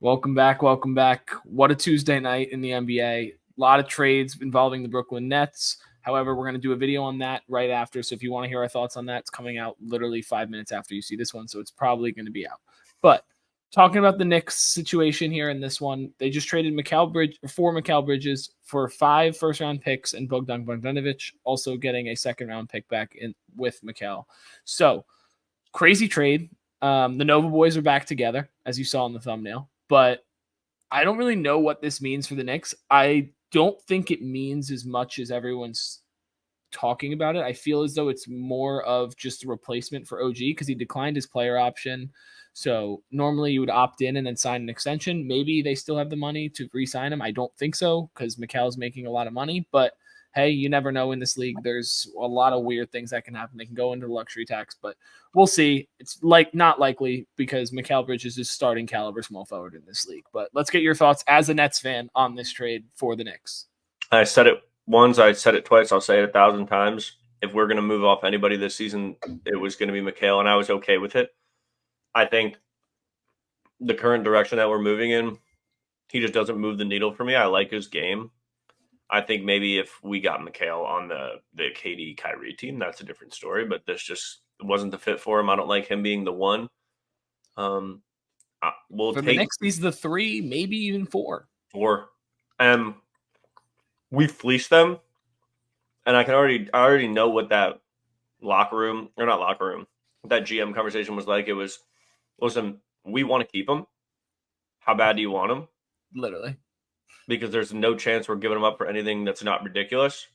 Welcome back. Welcome back. What a Tuesday night in the NBA. A lot of trades involving the Brooklyn Nets. However, we're going to do a video on that right after. So if you want to hear our thoughts on that, it's coming out literally 5 minutes after you see this one. So it's probably going to be out. But talking about the Knicks situation here in this one, they just traded four Mikal Bridges for 5 first-round picks and Bogdan Bogdanovic, also getting a second-round pick back in with Mikal. So crazy trade. The Nova boys are back together, as you saw in the thumbnail. But I don't really know what this means for the Knicks. I don't think it means as much as everyone's talking about it. I feel as though it's more of just a replacement for OG because he declined his player option. So normally you would opt in and then sign an extension. Maybe they still have the money to re-sign him. I don't think so because Mikal's making a lot of money. But hey, you never know in this league. There's a lot of weird things that can happen. They can go into luxury tax, but we'll see. It's not likely because Mikal Bridges is starting caliber small forward in this league. But let's get your thoughts as a Nets fan on this trade for the Knicks. I said it once, I said it twice, I'll say it 1,000 times. If we're going to move off anybody this season, it was going to be Mikal, and I was okay with it. I think the current direction that we're moving in, he just doesn't move the needle for me. I like his game. I think maybe if we got Mikal on the KD Kyrie team, that's a different story. But this just wasn't the fit for him. I don't like him being the one. The Knicks, he's the 3, maybe even 4. 4. We fleeced them, and I already know what that that GM conversation was like. It was, listen, we want to keep him. How bad do you want him? Literally. Because there's no chance we're giving them up for anything that's not ridiculous.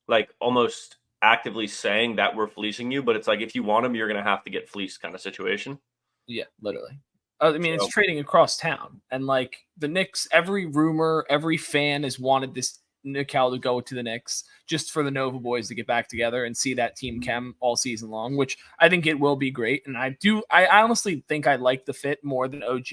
Like almost actively saying that we're fleecing you, but it's like if you want them, you're going to have to get fleeced kind of situation. Yeah, literally. I mean, it's trading across town. And like the Knicks, every rumor, every fan has wanted this Mikal to go to the Knicks just for the Nova boys to get back together and see that team chem all season long, which I think it will be great. And I honestly think I like the fit more than OG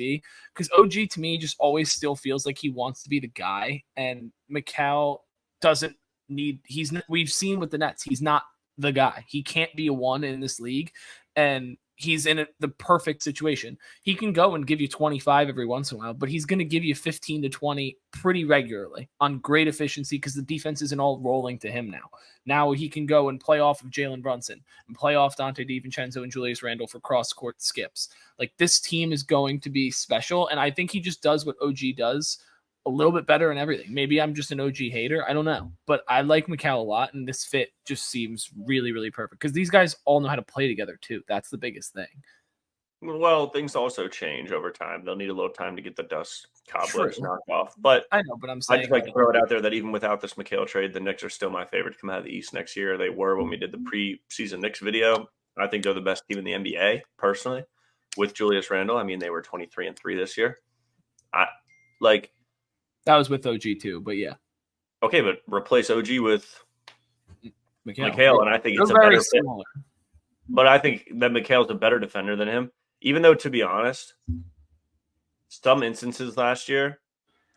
because OG to me just always still feels like he wants to be the guy, and Mikal doesn't need. We've seen with the Nets, he's not the guy. He can't be a 1 in this league, and he's in the perfect situation. He can go and give you 25 every once in a while, but he's going to give you 15 to 20 pretty regularly on great efficiency because the defense isn't all rolling to him now. Now he can go and play off of Jalen Brunson and play off Dante DiVincenzo and Julius Randle for cross-court skips. Like, this team is going to be special, and I think he just does what OG does a little bit better in everything. Maybe I'm just an OG hater. I don't know. But I like Mikal a lot, and this fit just seems really, really perfect because these guys all know how to play together too. That's the biggest thing. Well, things also change over time. They'll need a little time to get the dust cobwebs knocked off. But I know, but I'm saying I just like to throw it out there that even without this Mikal trade, the Knicks are still my favorite to come out of the East next year. They were when we did the preseason Knicks video. I think they're the best team in the NBA, personally, with Julius Randle. I mean, they were 23-3 this year. That was with OG too, but yeah. Okay, but replace OG with Mikal, and I think it's a better fit. But I think that Mikal's a better defender than him. Even though, to be honest, some instances last year,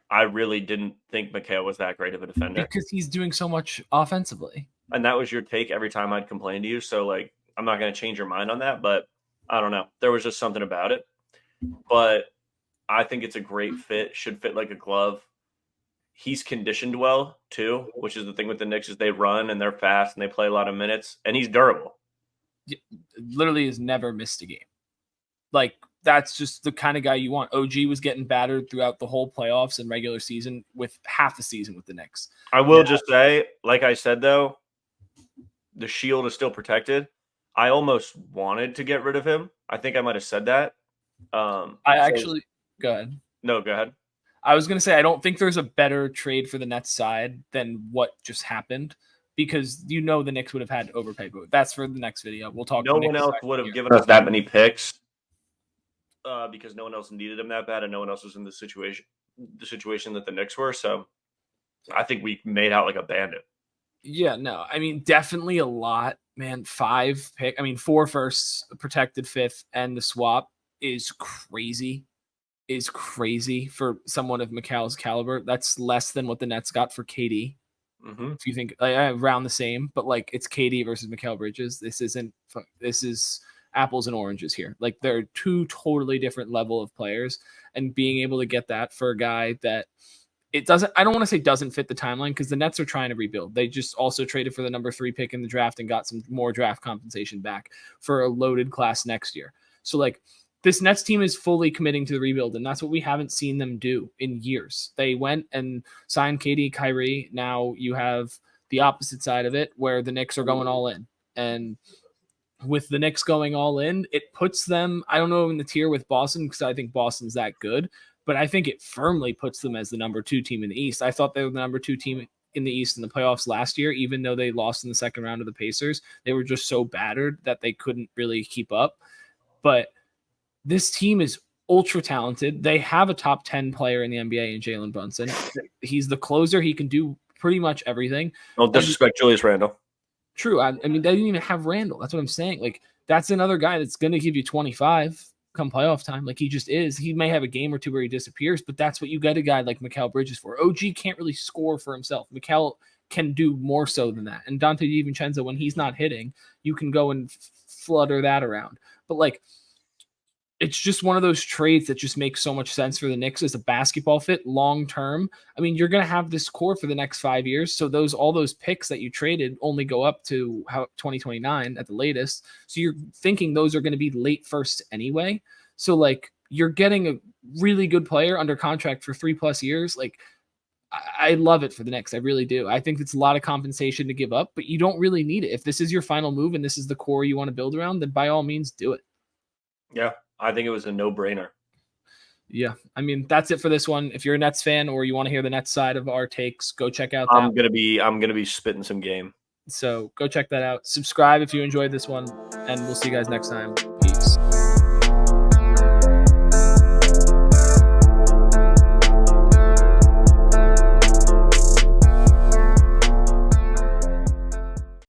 I really didn't think Mikal was that great of a defender. Because he's doing so much offensively. And that was your take every time I'd complain to you. So, like, I'm not going to change your mind on that, but I don't know. There was just something about it. But I think it's a great fit. Should fit like a glove. He's conditioned well, too, which is the thing with the Knicks is they run and they're fast and they play a lot of minutes. And he's durable. Literally has never missed a game. Like, that's just the kind of guy you want. OG was getting battered throughout the whole playoffs and regular season with half the season with the Knicks. I will just say, like I said, though, the shield is still protected. I almost wanted to get rid of him. I think I might have said that. Go ahead. No, go ahead. I was going to say, I don't think there's a better trade for the Nets side than what just happened because the Knicks would have had to overpay. But that's for the next video. We'll talk. No one else would have given us that many picks because no one else needed him that bad and no one else was in the situation that the Knicks were. So I think we made out like a bandit. Yeah, no. I mean, definitely a lot, man. 4 firsts, protected 5th, and the swap is crazy. For someone of Mikal's caliber. That's less than what the Nets got for KD. Mm-hmm. If you think around the same, but like it's KD versus Mikal Bridges. This is apples and oranges here. Like they're two totally different level of players, and being able to get that for a guy that it doesn't, I don't want to say doesn't fit the timeline, because the Nets are trying to rebuild. They just also traded for the number 3 pick in the draft and got some more draft compensation back for a loaded class next year. So like this Nets team is fully committing to the rebuild, and that's what we haven't seen them do in years. They went and signed KD, Kyrie. Now you have the opposite side of it where the Knicks are going all in. And with the Knicks going all in, it puts them, I don't know, in the tier with Boston, because I think Boston's that good, but I think it firmly puts them as the number 2 team in the East. I thought they were the number 2 team in the East in the playoffs last year, even though they lost in the second round of the Pacers. They were just so battered that they couldn't really keep up. But this team is ultra talented. They have a top 10 player in the NBA in Jalen Brunson. He's the closer. He can do pretty much everything. Don't disrespect Julius Randle. True. I mean, they didn't even have Randall. That's what I'm saying. Like, that's another guy that's going to give you 25 come playoff time. Like, he just is. He may have a game or two where he disappears, but that's what you get a guy like Mikal Bridges for. OG can't really score for himself. Mikal can do more so than that. And Dante DiVincenzo, when he's not hitting, you can go and flutter that around. But, like, it's just one of those trades that just makes so much sense for the Knicks as a basketball fit long term. I mean, you're going to have this core for the next 5 years. So all those picks that you traded only go up to 2029 at the latest. So you're thinking those are going to be late first anyway. So like you're getting a really good player under contract for 3+ years. Like I love it for the Knicks. I really do. I think it's a lot of compensation to give up, but you don't really need it. If this is your final move and this is the core you want to build around, then by all means do it. Yeah. I think it was a no-brainer. Yeah, I mean that's it for this one. If you're a Nets fan or you want to hear the Nets side of our takes, go check out that. I'm gonna be spitting some game. So go check that out. Subscribe if you enjoyed this one, and we'll see you guys next time.